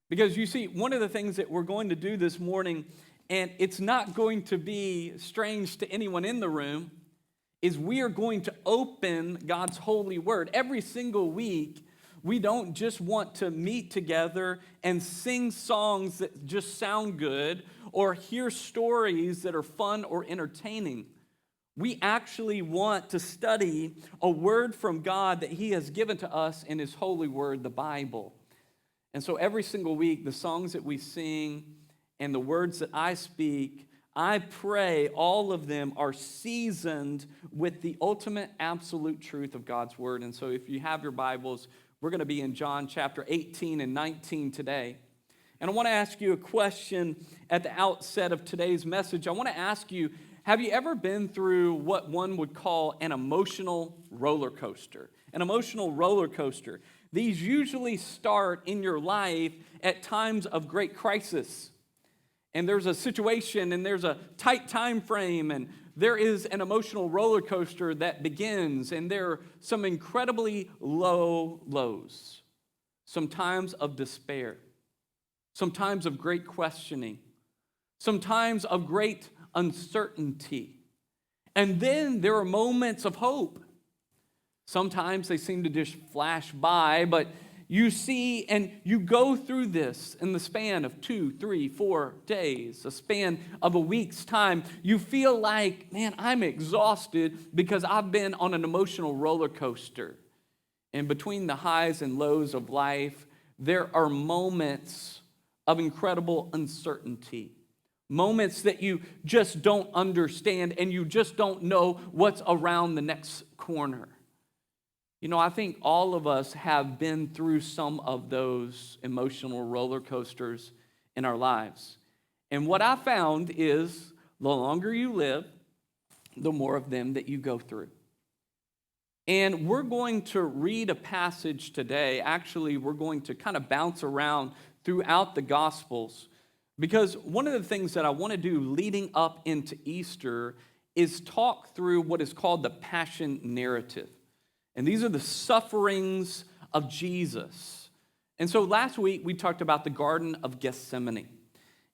Because you see, one of the things that we're going to do this morning, and it's not going to be strange to anyone in the room, is we are going to open God's holy word. Every single week, we don't just want to meet together and sing songs that just sound good or hear stories that are fun or entertaining. We actually want to study a word from God that He has given to us in His holy word, the Bible. And so every single week, the songs that we sing and the words that I speak, I pray all of them are seasoned with the ultimate absolute truth of God's word. And so if you have your Bibles, we're going to be in John chapter 18 and 19 today. And I want to ask you a question at the outset of today's message. I want to ask you, have you ever been through what one would call an emotional roller coaster? An emotional roller coaster. These usually start in your life at times of great crisis. And there's a situation and there's a tight time frame and there is an emotional roller coaster that begins, and there are some incredibly low lows, some times of despair, some times of great questioning, some times of great uncertainty. And then there are moments of hope. Sometimes they seem to just flash by, but you see and you go through this in the span of 2, 3, 4 days, a span of a week's time. You feel like, man, I'm exhausted because I've been on an emotional roller coaster. And between the highs and lows of life, there are moments of incredible uncertainty. Moments that you just don't understand and you just don't know what's around the next corner. You know, I think all of us have been through some of those emotional roller coasters in our lives. And what I found is the longer you live, the more of them that you go through. And we're going to read a passage today. Actually, we're going to kind of bounce around throughout the Gospels, because one of the things that I want to do leading up into Easter is talk through what is called the Passion narrative. And these are the sufferings of Jesus. And so last week we talked about the Garden of Gethsemane.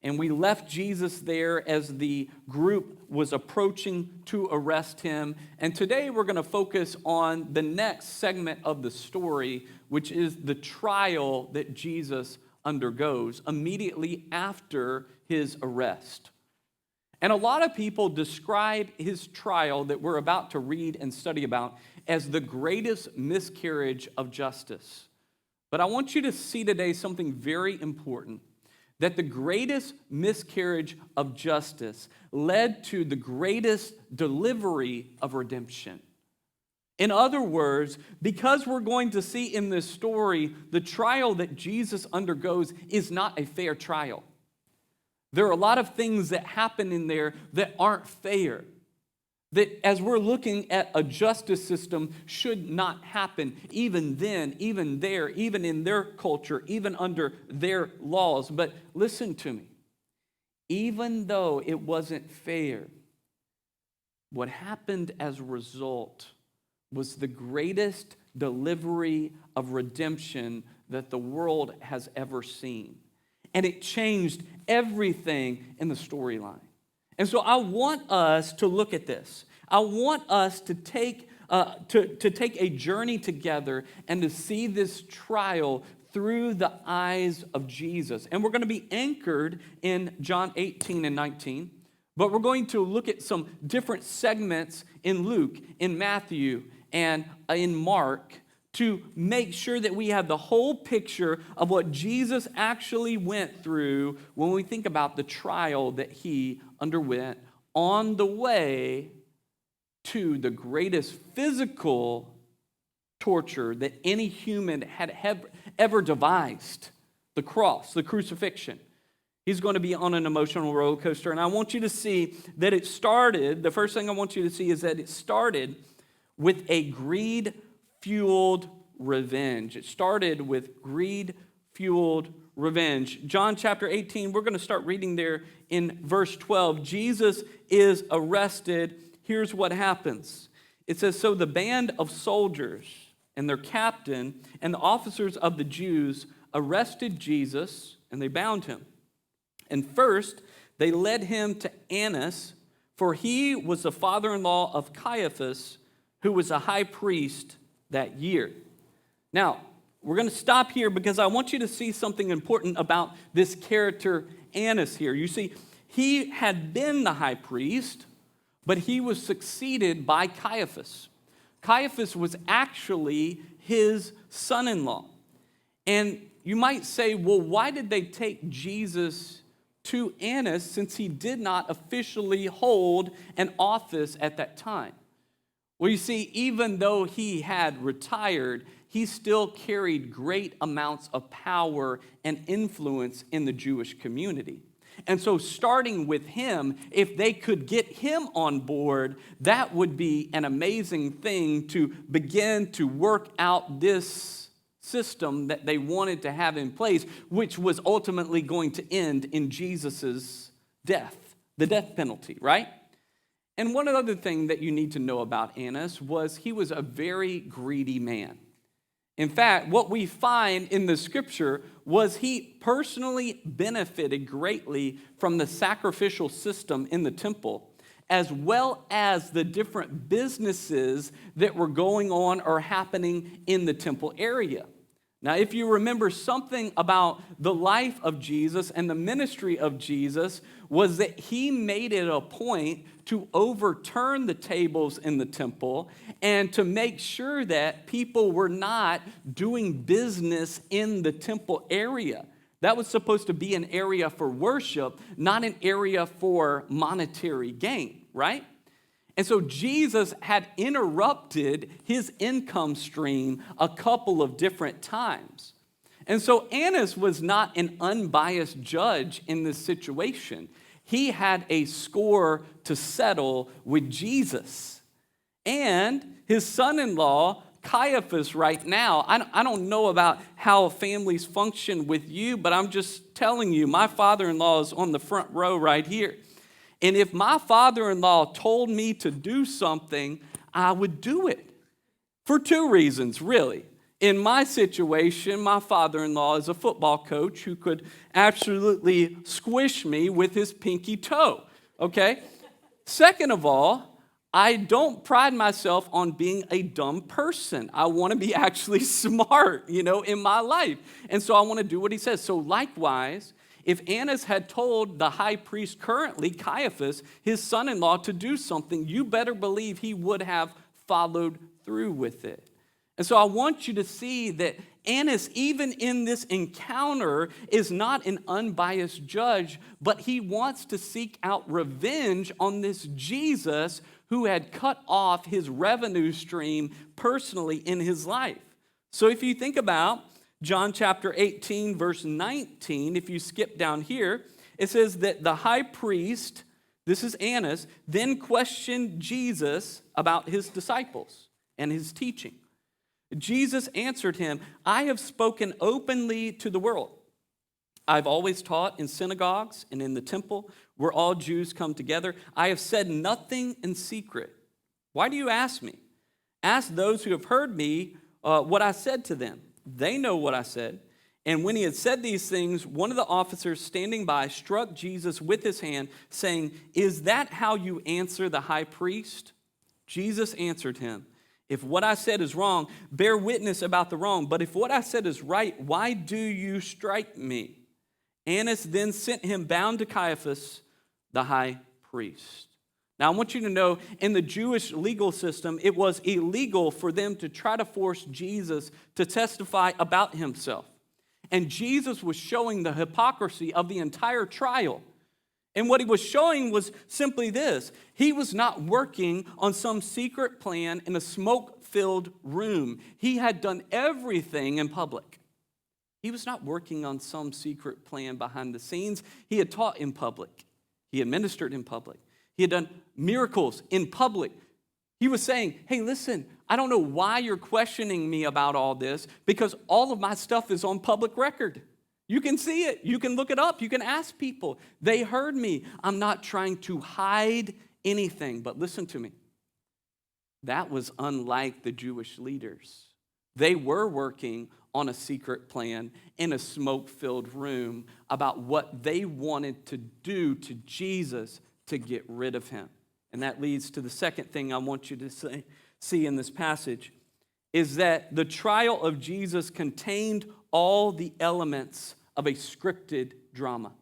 And we left Jesus there as the group was approaching to arrest him. And today we're going to focus on the next segment of the story, which is the trial that Jesus undergoes immediately after his arrest. And a lot of people describe his trial that we're about to read and study about as the greatest miscarriage of justice. But I want you to see today something very important, that the greatest miscarriage of justice led to the greatest delivery of redemption. In other words, because we're going to see in this story, the trial that Jesus undergoes is not a fair trial. There are a lot of things that happen in there that aren't fair, that as we're looking at a justice system should not happen, even then, even there, even in their culture, even under their laws. But listen to me. Even though it wasn't fair, what happened as a result was the greatest delivery of redemption that the world has ever seen. And it changed everything in the storyline. And so I want us to look at this. I want us to take a journey together and to see this trial through the eyes of Jesus. And we're going to be anchored in John 18 and 19. But we're going to look at some different segments in Luke, in Matthew, and in Mark, to make sure that we have the whole picture of what Jesus actually went through when we think about the trial that he underwent on the way to the greatest physical torture that any human had ever devised, the cross, the crucifixion. He's going to be on an emotional roller coaster, and I want you to see that it started, the first thing I want you to see is that it started with a greed-fueled revenge. It started with greed-fueled revenge. John chapter 18, we're going to start reading there in verse 12. Jesus is arrested. Here's what happens. It says, "So the band of soldiers and their captain and the officers of the Jews arrested Jesus and they bound him. And first, they led him to Annas, for he was the father-in-law of Caiaphas, who was a high priest that year. Now, we're going to stop here because I want you to see something important about this character Annas here. You see, he had been the high priest, but he was succeeded by Caiaphas. Caiaphas was actually his son-in-law. And you might say, well, why did they take Jesus to Annas since he did not officially hold an office at that time? Well, you see, even though he had retired, he still carried great amounts of power and influence in the Jewish community. And so starting with him, if they could get him on board, that would be an amazing thing to begin to work out this system that they wanted to have in place, which was ultimately going to end in Jesus' death, the death penalty, right? And one other thing that you need to know about Annas was he was a very greedy man. In fact, what we find in the scripture was he personally benefited greatly from the sacrificial system in the temple, as well as the different businesses that were going on or happening in the temple area. Now, if you remember something about the life of Jesus and the ministry of Jesus, was that he made it a point to overturn the tables in the temple and to make sure that people were not doing business in the temple area. That was supposed to be an area for worship, not an area for monetary gain, right? And so Jesus had interrupted his income stream a couple of different times. And so Annas was not an unbiased judge in this situation. He had a score to settle with Jesus. And his son-in-law, Caiaphas, right now, I don't know about how families function with you, but I'm just telling you, my father-in-law is on the front row right here. And if my father-in-law told me to do something, I would do it. For two reasons, really. In my situation, my father-in-law is a football coach who could absolutely squish me with his pinky toe, okay? Second of all, I don't pride myself on being a dumb person. I want to be actually smart, in my life. And so I want to do what he says. So likewise, if Annas had told the high priest currently, Caiaphas, his son-in-law, to do something, you better believe he would have followed through with it. And so I want you to see that Annas, even in this encounter, is not an unbiased judge, but he wants to seek out revenge on this Jesus who had cut off his revenue stream personally in his life. So if you think about John chapter 18, verse 19, if you skip down here, it says that the high priest, this is Annas, then questioned Jesus about his disciples and his teaching. Jesus answered him, I have spoken openly to the world. I've always taught in synagogues and in the temple where all Jews come together. I have said nothing in secret. Why do you ask me? Ask those who have heard me what I said to them. They know what I said. And when he had said these things, one of the officers standing by struck Jesus with his hand, saying, Is that how you answer the high priest? Jesus answered him, If what I said is wrong, bear witness about the wrong. But if what I said is right, why do you strike me? Annas then sent him bound to Caiaphas, the high priest. Now, I want you to know, in the Jewish legal system, it was illegal for them to try to force Jesus to testify about himself. And Jesus was showing the hypocrisy of the entire trial. And what he was showing was simply this. He was not working on some secret plan in a smoke-filled room. He had done everything in public. He was not working on some secret plan behind the scenes. He had taught in public. He had ministered in public. He had done miracles in public. He was saying, hey, listen, I don't know why you're questioning me about all this, because all of my stuff is on public record. You can see it. You can look it up. You can ask people. They heard me. I'm not trying to hide anything. But listen to me. That was unlike the Jewish leaders. They were working on a secret plan in a smoke-filled room about what they wanted to do to Jesus to get rid of him. And that leads to the second thing I want you to see in this passage, is that the trial of Jesus contained all the elements of a scripted drama.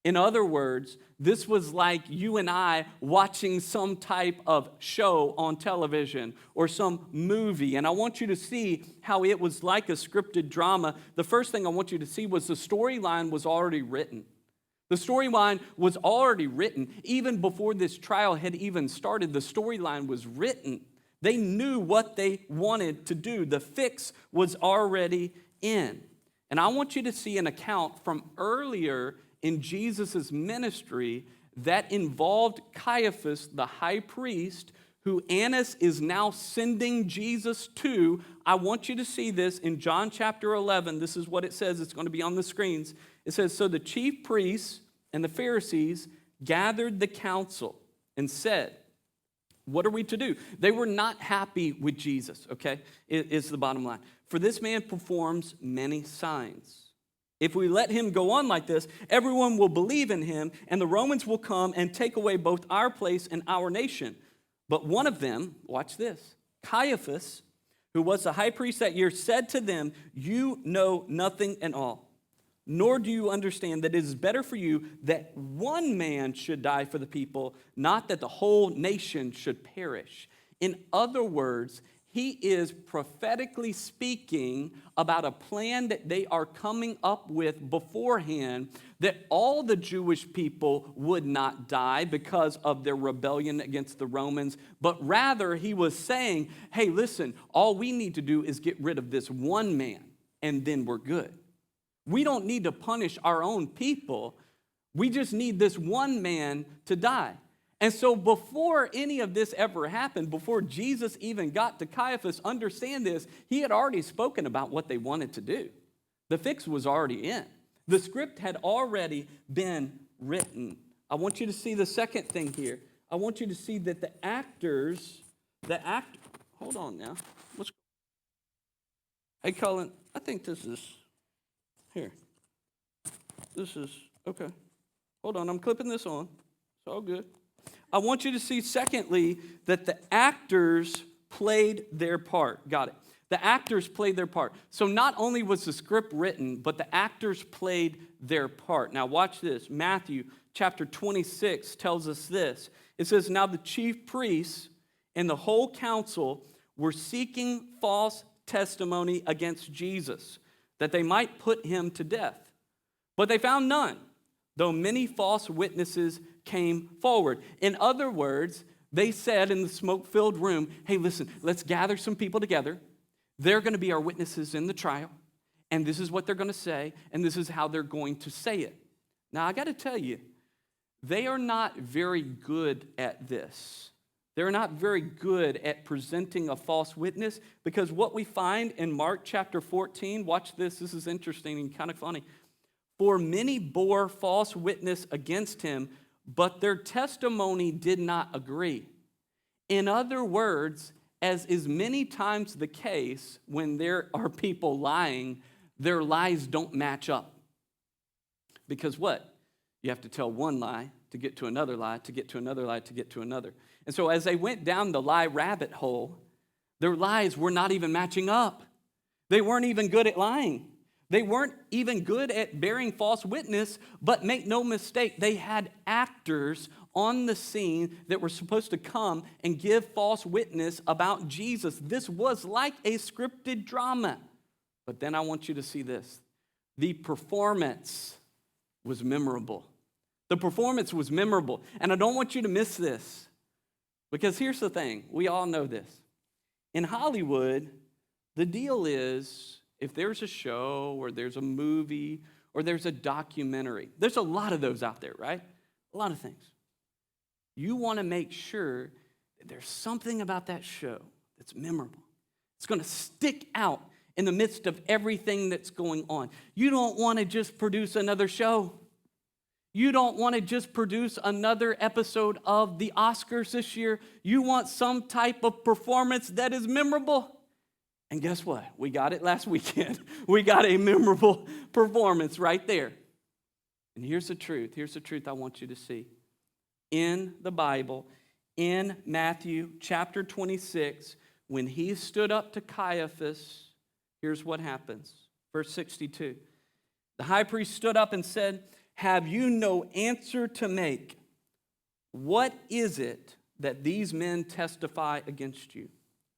In other words, this was like you and I watching some type of show on television or some movie. And I want you to see how it was like a scripted drama. The first thing I want you to see was the storyline was already written. The storyline was already written. Even before this trial had even started, the storyline was written. They knew what they wanted to do. The fix was already in. And I want you to see an account from earlier in Jesus' ministry that involved Caiaphas, the high priest, who Annas is now sending Jesus to. I want you to see this in John chapter 11. This is what it says. It's going to be on the screens. It says, "So the chief priests and the Pharisees gathered the council and said," what are we to do? They were not happy with Jesus, okay? Is the bottom line. "For this man performs many signs. If we let him go on like this, everyone will believe in him, and the Romans will come and take away both our place and our nation." But one of them, watch this, Caiaphas, who was the high priest that year, said to them, "You know nothing at all, nor do you understand that it is better for you that one man should die for the people, not that the whole nation should perish." In other words, he is prophetically speaking about a plan that they are coming up with beforehand, that all the Jewish people would not die because of their rebellion against the Romans, but rather he was saying, hey, listen, all we need to do is get rid of this one man, and then we're good. We don't need to punish our own people. We just need this one man to die. And so before any of this ever happened, before Jesus even got to Caiaphas, understand this, he had already spoken about what they wanted to do. The fix was already in. The script had already been written. I want you to see the second thing here. I want you to see that hold on now. Hey, Colin, I think this is, here. This is, okay. Hold on, I'm clipping this on. It's all good. I want you to see, secondly, that the actors played their part. Got it. The actors played their part. So not only was the script written, but the actors played their part. Now watch this. Matthew chapter 26 tells us this. It says, "Now the chief priests and the whole council were seeking false testimony against Jesus, that they might put him to death. But they found none, though many false witnesses came forward." In other words, they said in the smoke-filled room, hey, listen, let's gather some people together. They're going to be our witnesses in the trial, and this is what they're going to say, and this is how they're going to say it. Now, I got to tell you, they are not very good at this. They're not very good at presenting a false witness, because what we find in Mark chapter 14, watch this is interesting and kind of funny. "For many bore false witness against him, but their testimony did not agree." In other words, as is many times the case when there are people lying, their lies don't match up. Because what? You have to tell one lie to get to another lie, to get to another lie, to get to another. And so as they went down the lie rabbit hole, their lies were not even matching up. They weren't even good at lying. They weren't even good at bearing false witness, but make no mistake, they had actors on the scene that were supposed to come and give false witness about Jesus. This was like a scripted drama. But then I want you to see this. The performance was memorable. The performance was memorable. And I don't want you to miss this, because here's the thing. We all know this. In Hollywood, the deal is, if there's a show or there's a movie or there's a documentary, there's a lot of those out there, right? A lot of things. You want to make sure that there's something about that show that's memorable. It's going to stick out in the midst of everything that's going on. You don't want to just produce another show. You don't want to just produce another episode of the Oscars this year. You want some type of performance that is memorable. And guess what? We got it last weekend. We got a memorable performance right there. And here's the truth. Here's the truth I want you to see. In the Bible, in Matthew chapter 26, when he stood up to Caiaphas, here's what happens. Verse 62. The high priest stood up and said, "Have you no answer to make? What is it that these men testify against you?"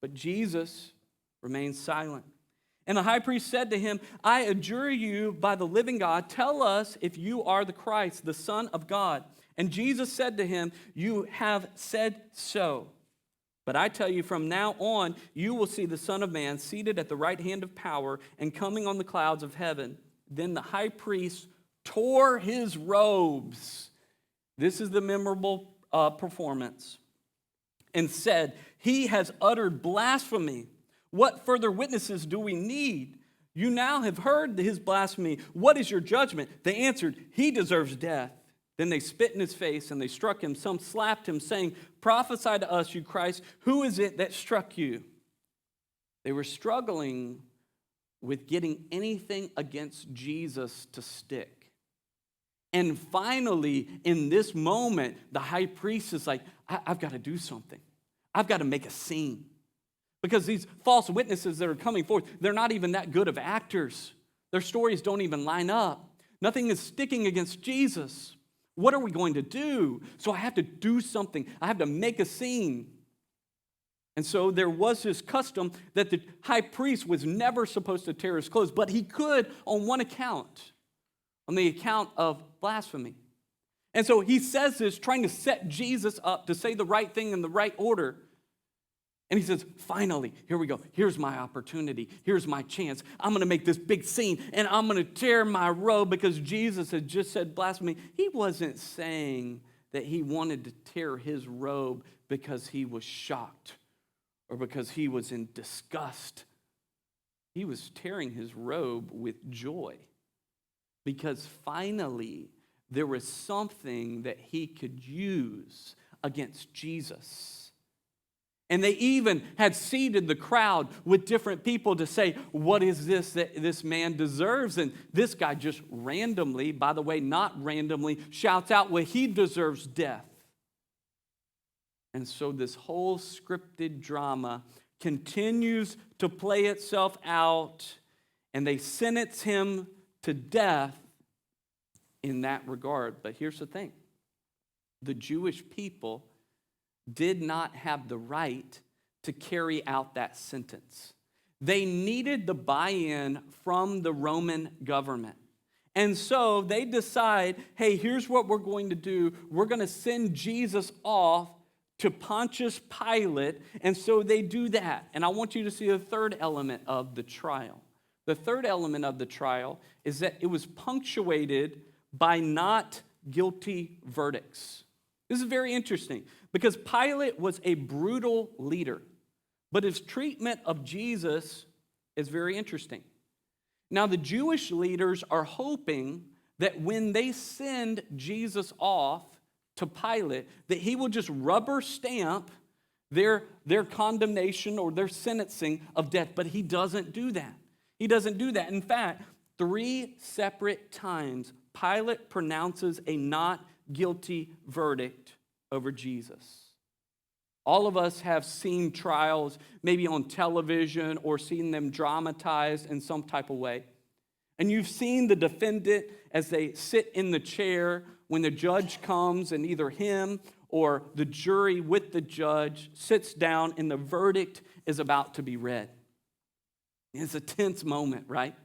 But Jesus remained silent. And the high priest said to him, "I adjure you by the living God, tell us if you are the Christ, the Son of God." And Jesus said to him, "You have said so. But I tell you, from now on, you will see the Son of Man seated at the right hand of power and coming on the clouds of heaven." Then the high priest tore his robes. This is the memorable performance. And said, "He has uttered blasphemy. What further witnesses do we need? You now have heard his blasphemy. What is your judgment?" They answered, "He deserves death." Then they spit in his face and they struck him. Some slapped him, saying, "Prophesy to us, you Christ. Who is it that struck you?" They were struggling with getting anything against Jesus to stick. And finally, in this moment, the high priest is like, I've got to do something. I've got to make a scene. Because these false witnesses that are coming forth, they're not even that good of actors. Their stories don't even line up. Nothing is sticking against Jesus. What are we going to do? So I have to do something. I have to make a scene. And so there was this custom that the high priest was never supposed to tear his clothes, but he could on one account, on the account of blasphemy. And so he says this, trying to set Jesus up to say the right thing in the right order. And he says, finally, here we go. Here's my opportunity. Here's my chance. I'm going to make this big scene, and I'm going to tear my robe because Jesus had just said blasphemy. He wasn't saying that he wanted to tear his robe because he was shocked or because he was in disgust. He was tearing his robe with joy because finally there was something that he could use against Jesus. And they even had seated the crowd with different people to say, what is this that this man deserves? And this guy just randomly, by the way, not randomly, shouts out, well, he deserves death. And so this whole scripted drama continues to play itself out, and they sentence him to death in that regard. But here's the thing. The Jewish people did not have the right to carry out that sentence. They needed the buy-in from the Roman government. And so they decide, hey, here's what we're going to do. We're going to send Jesus off to Pontius Pilate. And so they do that. And I want you to see the third element of the trial. The third element of the trial is that it was punctuated by not guilty verdicts. This is very interesting because Pilate was a brutal leader, but his treatment of Jesus is very interesting. Now, the Jewish leaders are hoping that when they send Jesus off to Pilate, that he will just rubber stamp their condemnation or their sentencing of death, but he doesn't do that. He doesn't do that. In fact, 3 separate times, Pilate pronounces a not guilty verdict over Jesus. All of us have seen trials, maybe on television or seen them dramatized in some type of way. And you've seen the defendant as they sit in the chair when the judge comes, and either him or the jury with the judge sits down and the verdict is about to be read. It's a tense moment, right?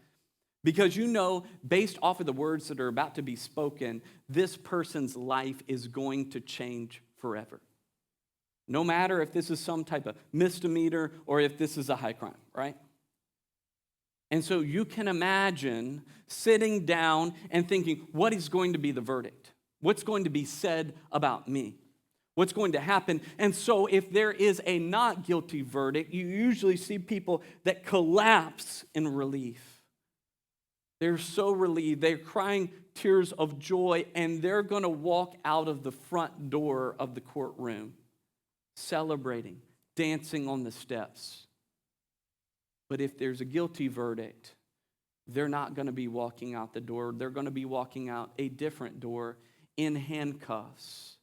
Because you know, based off of the words that are about to be spoken, this person's life is going to change forever. No matter if this is some type of misdemeanor or if this is a high crime, right? And so you can imagine sitting down and thinking, what is going to be the verdict? What's going to be said about me? What's going to happen? And so if there is a not guilty verdict, you usually see people that collapse in relief. They're so relieved. They're crying tears of joy, and they're going to walk out of the front door of the courtroom celebrating, dancing on the steps. But if there's a guilty verdict, they're not going to be walking out the door. They're going to be walking out a different door in handcuffs.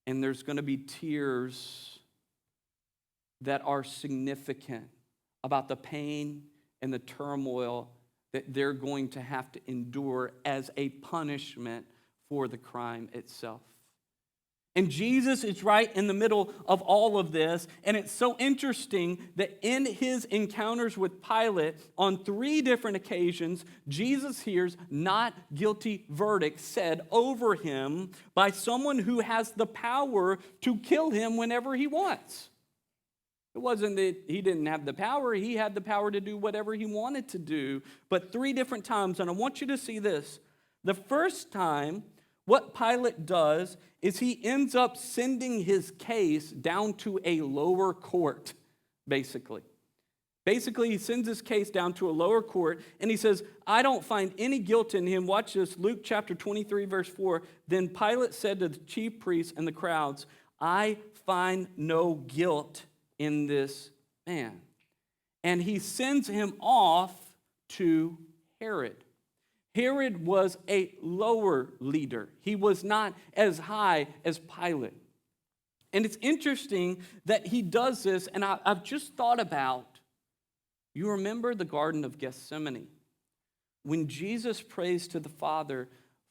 And there's going to be tears that are significant about the pain and the turmoil that they're going to have to endure as a punishment for the crime itself. And Jesus is right in the middle of all of this. And it's so interesting that in his encounters with Pilate, on 3 different occasions, Jesus hears not guilty verdicts said over him by someone who has the power to kill him whenever he wants. It wasn't that he didn't have the power. He had the power to do whatever he wanted to do. But 3 different times, and I want you to see this. The first time, what Pilate does is he ends up sending his case down to a lower court, basically. Basically, he sends his case down to a lower court, and he says, I don't find any guilt in him. Watch this, Luke chapter 23, verse 4. Then Pilate said to the chief priests and the crowds, I find no guilt in this man. And he sends him off to Herod. Herod was a lower leader. He was not as high as Pilate. And it's interesting that he does this, and I've just thought about, you remember the Garden of Gethsemane? When Jesus prays to the Father,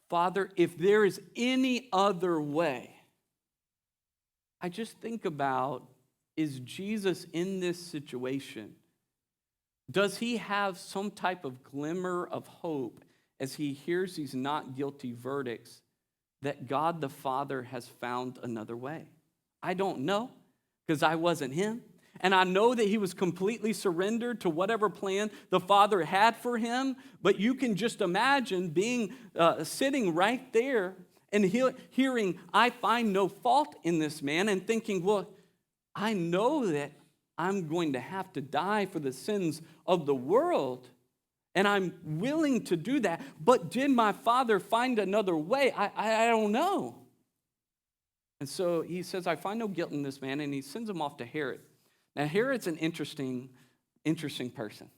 Father, if there is any other way, I just think about, is Jesus in this situation? Does he have some type of glimmer of hope as he hears these not guilty verdicts that God the Father has found another way? I don't know, because I wasn't him. And I know that he was completely surrendered to whatever plan the Father had for him. But you can just imagine being sitting right there and hearing, I find no fault in this man, and thinking, well, I know that I'm going to have to die for the sins of the world, and I'm willing to do that. But did my Father find another way? I don't know. And so he says, I find no guilt in this man, and he sends him off to Herod. Now, Herod's an interesting person.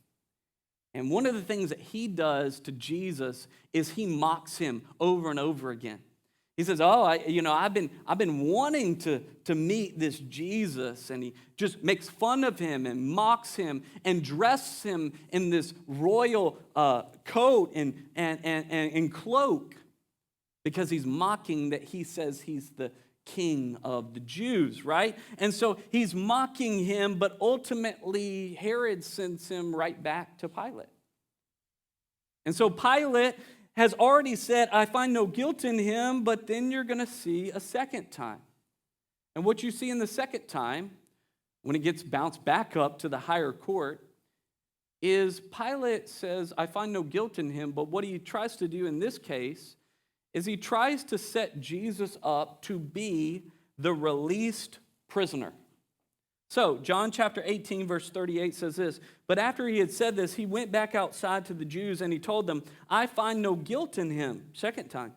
And one of the things that he does to Jesus is he mocks him over and over again. He says, I've been wanting to meet this Jesus, and he just makes fun of him and mocks him and dresses him in this royal coat and cloak because he's mocking that he says he's the king of the Jews, right? And so he's mocking him, but ultimately Herod sends him right back to Pilate. And so Pilate has already said, I find no guilt in him, but then you're going to see a second time. And what you see in the second time, when it gets bounced back up to the higher court, is Pilate says, I find no guilt in him, but what he tries to do in this case is he tries to set Jesus up to be the released prisoner. So, John chapter 18, verse 38 says this, but after he had said this, he went back outside to the Jews and he told them, I find no guilt in him, second time.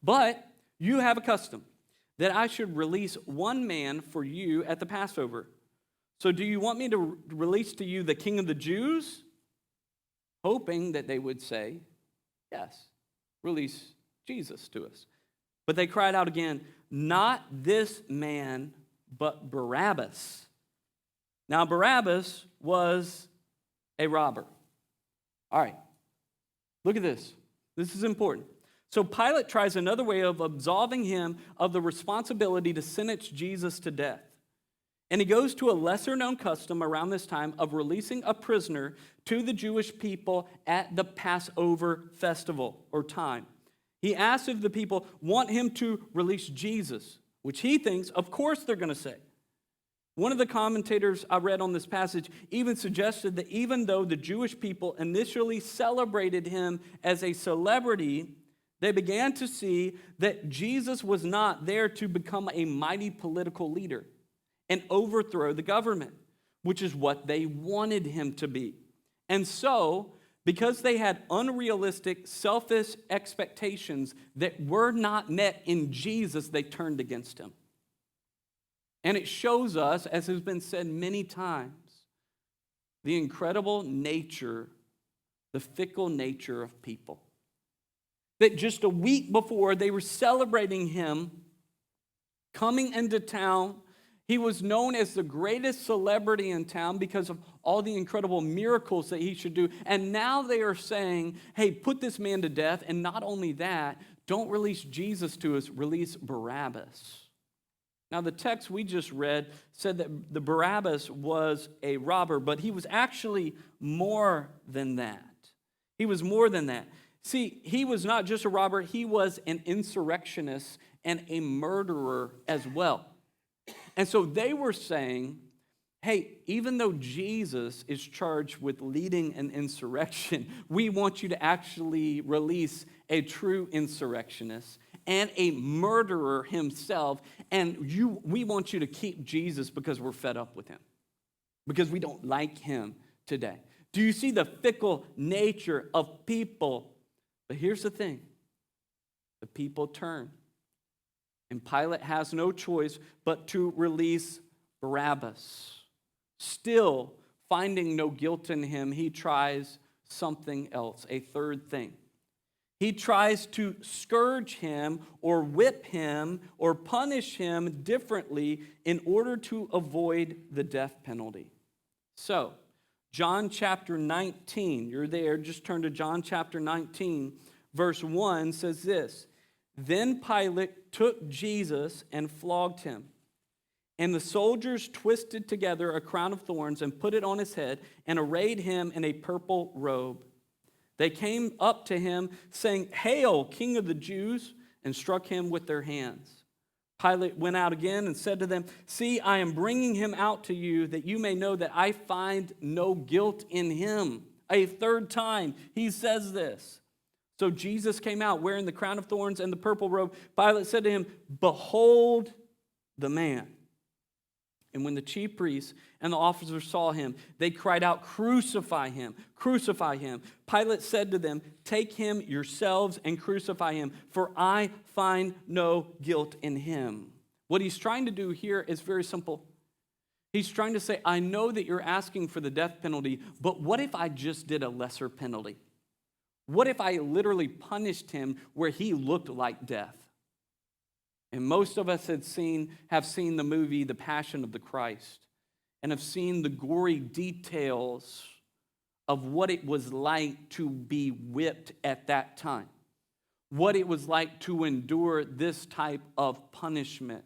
But you have a custom that I should release one man for you at the Passover. So do you want me to release to you the king of the Jews? Hoping that they would say, yes, release Jesus to us. But they cried out again, not this man, but Barabbas. Now, Barabbas was a robber. All right, look at this. This is important. So Pilate tries another way of absolving him of the responsibility to sentence Jesus to death. And he goes to a lesser-known custom around this time of releasing a prisoner to the Jewish people at the Passover festival or time. He asks if the people want him to release Jesus, which he thinks, of course they're going to say. One of the commentators I read on this passage even suggested that even though the Jewish people initially celebrated him as a celebrity, they began to see that Jesus was not there to become a mighty political leader and overthrow the government, which is what they wanted him to be. And so, because they had unrealistic, selfish expectations that were not met in Jesus, they turned against him. And it shows us, as has been said many times, the incredible nature, the fickle nature of people. That just a week before, they were celebrating him coming into town. He was known as the greatest celebrity in town because of all the incredible miracles that he should do. And now they are saying, hey, put this man to death. And not only that, don't release Jesus to us, release Barabbas. Now, the text we just read said that the Barabbas was a robber, but he was actually more than that. He was more than that. See, he was not just a robber, he was an insurrectionist and a murderer as well. And so they were saying, hey, even though Jesus is charged with leading an insurrection, we want you to actually release a true insurrectionist and a murderer himself, and we want you to keep Jesus because we're fed up with him, because we don't like him today. Do you see the fickle nature of people? But here's the thing. The people turn. And Pilate has no choice but to release Barabbas. Still, finding no guilt in him, he tries something else, a third thing. He tries to scourge him or whip him or punish him differently in order to avoid the death penalty. So, John chapter 19, you're there, just turn to John chapter 19, verse 1 says this. Then Pilate took Jesus and flogged him. And the soldiers twisted together a crown of thorns and put it on his head and arrayed him in a purple robe. They came up to him saying, "Hail, King of the Jews," and struck him with their hands. Pilate went out again and said to them, "See, I am bringing him out to you that you may know that I find no guilt in him." A third time he says this. So Jesus came out wearing the crown of thorns and the purple robe. Pilate said to him, "Behold the man." And when the chief priests and the officers saw him, they cried out, "Crucify him, crucify him." Pilate said to them, "Take him yourselves and crucify him, for I find no guilt in him." What he's trying to do here is very simple. He's trying to say, I know that you're asking for the death penalty, but what if I just did a lesser penalty? What if I literally punished him where he looked like death? And most of us have seen the movie The Passion of the Christ and have seen the gory details of what it was like to be whipped at that time, what it was like to endure this type of punishment.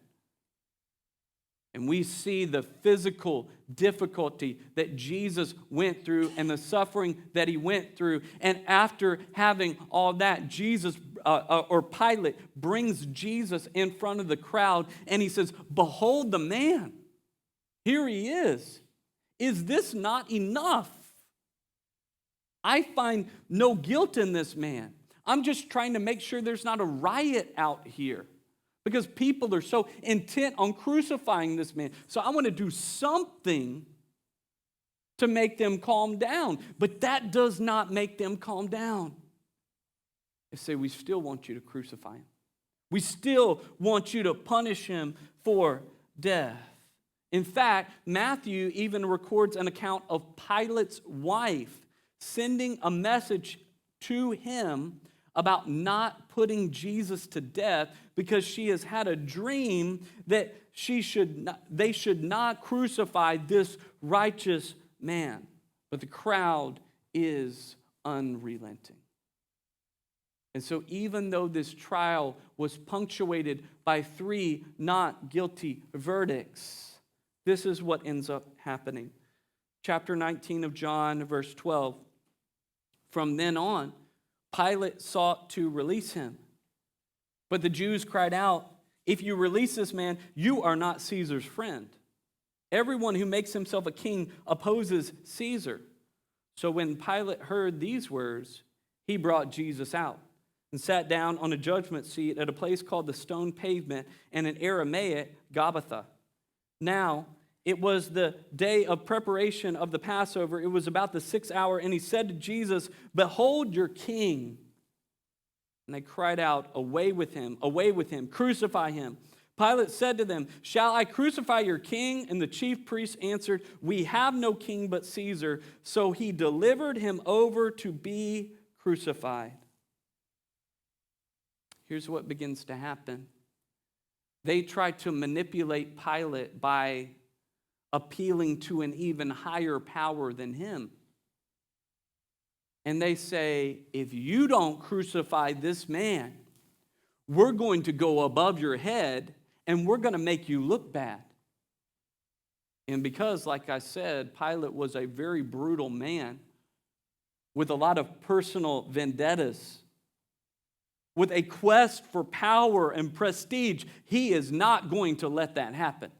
And we see the physical difficulty that Jesus went through and the suffering that he went through. And after having all that, Pilate brings Jesus in front of the crowd and he says, "Behold the man. Here he is. Is this not enough? I find no guilt in this man. I'm just trying to make sure there's not a riot out here. Because people are so intent on crucifying this man. So I want to do something to make them calm down. But that does not make them calm down. They say, we still want you to crucify him. We still want you to punish him for death. In fact, Matthew even records an account of Pilate's wife sending a message to him about not putting Jesus to death because she has had a dream that they should not crucify this righteous man. But the crowd is unrelenting. And so even though this trial was punctuated by 3 not guilty verdicts, this is what ends up happening. Chapter 19 of John, verse 12. From then on, Pilate sought to release him. But the Jews cried out, "If you release this man, you are not Caesar's friend. Everyone who makes himself a king opposes Caesar." So when Pilate heard these words, he brought Jesus out and sat down on a judgment seat at a place called the Stone Pavement, and in Aramaic, Gabbatha. Now, it was the day of preparation of the Passover. It was about the 6th hour, and he said to Jesus, "Behold your king." And they cried out, away with him, crucify him." Pilate said to them, "Shall I crucify your king?" And the chief priests answered, "We have no king but Caesar." So he delivered him over to be crucified. Here's what begins to happen. They try to manipulate Pilate by appealing to an even higher power than him. And they say, if you don't crucify this man, we're going to go above your head and we're going to make you look bad. And because, like I said, Pilate was a very brutal man with a lot of personal vendettas, with a quest for power and prestige, he is not going to let that happen.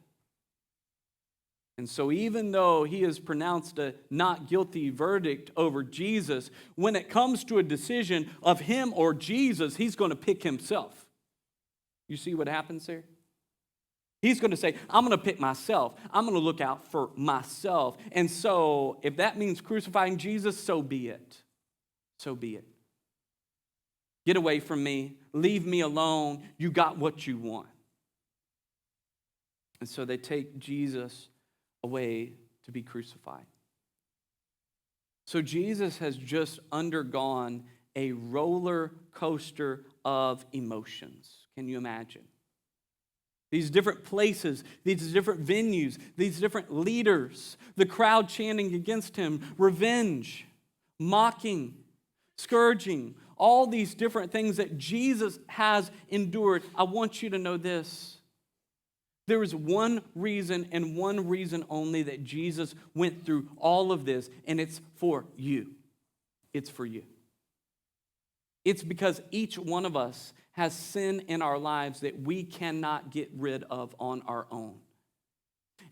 And so even though he has pronounced a not guilty verdict over Jesus, when it comes to a decision of him or Jesus, he's going to pick himself. You see what happens there? He's going to say, I'm going to pick myself. I'm going to look out for myself. And so if that means crucifying Jesus, so be it. So be it. Get away from me. Leave me alone. You got what you want. And so they take Jesus away to be crucified. So Jesus has just undergone a roller coaster of emotions. Can you imagine? These different places, these different venues, these different leaders, the crowd chanting against him, revenge, mocking, scourging, all these different things that Jesus has endured. I want you to know this. There is one reason and one reason only that Jesus went through all of this, and it's for you. It's for you. It's because each one of us has sin in our lives that we cannot get rid of on our own.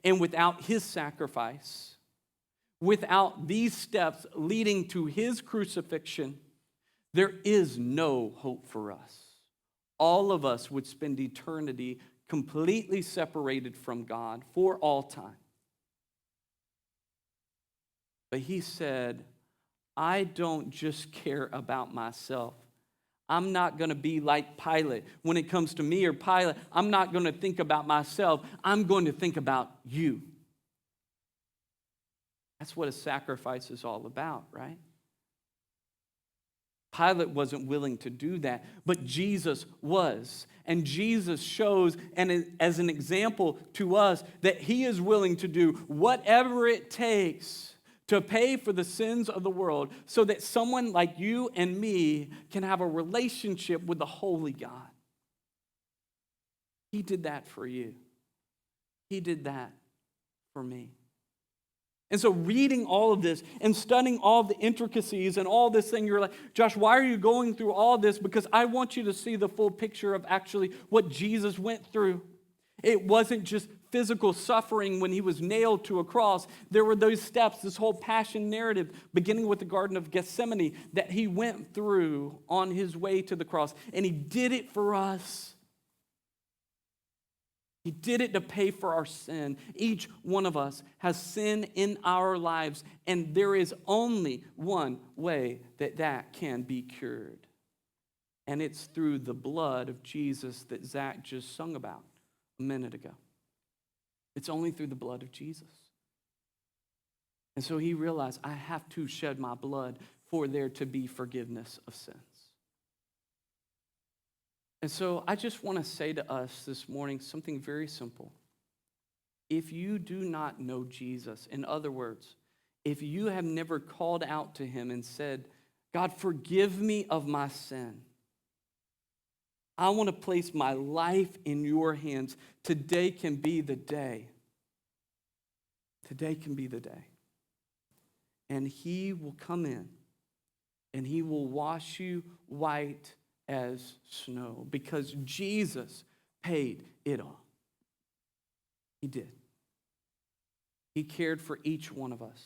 And without his sacrifice, without these steps leading to his crucifixion, there is no hope for us. All of us would spend eternity completely separated from God for all time. But he said, I don't just care about myself. I'm not going to be like Pilate. When it comes to me or Pilate, I'm not going to think about myself. I'm going to think about you. That's what a sacrifice is all about, right? Pilate wasn't willing to do that, but Jesus was. And Jesus shows, and as an example to us, that he is willing to do whatever it takes to pay for the sins of the world so that someone like you and me can have a relationship with the holy God. He did that for you. He did that for me. And so reading all of this and studying all the intricacies and all this thing, you're like, Josh, why are you going through all this? Because I want you to see the full picture of actually what Jesus went through. It wasn't just physical suffering when he was nailed to a cross. There were those steps, this whole passion narrative, beginning with the Garden of Gethsemane, that he went through on his way to the cross. And he did it for us. He did it to pay for our sin. Each one of us has sin in our lives, and there is only one way that that can be cured. And it's through the blood of Jesus that Zach just sung about a minute ago. It's only through the blood of Jesus. And so he realized, I have to shed my blood for there to be forgiveness of sins. And so I just want to say to us this morning something very simple. If you do not know Jesus, in other words, if you have never called out to him and said, God, forgive me of my sin, I want to place my life in your hands. Today can be the day. Today can be the day. And he will come in and he will wash you white as snow, because Jesus paid it all. He did. He cared for each one of us.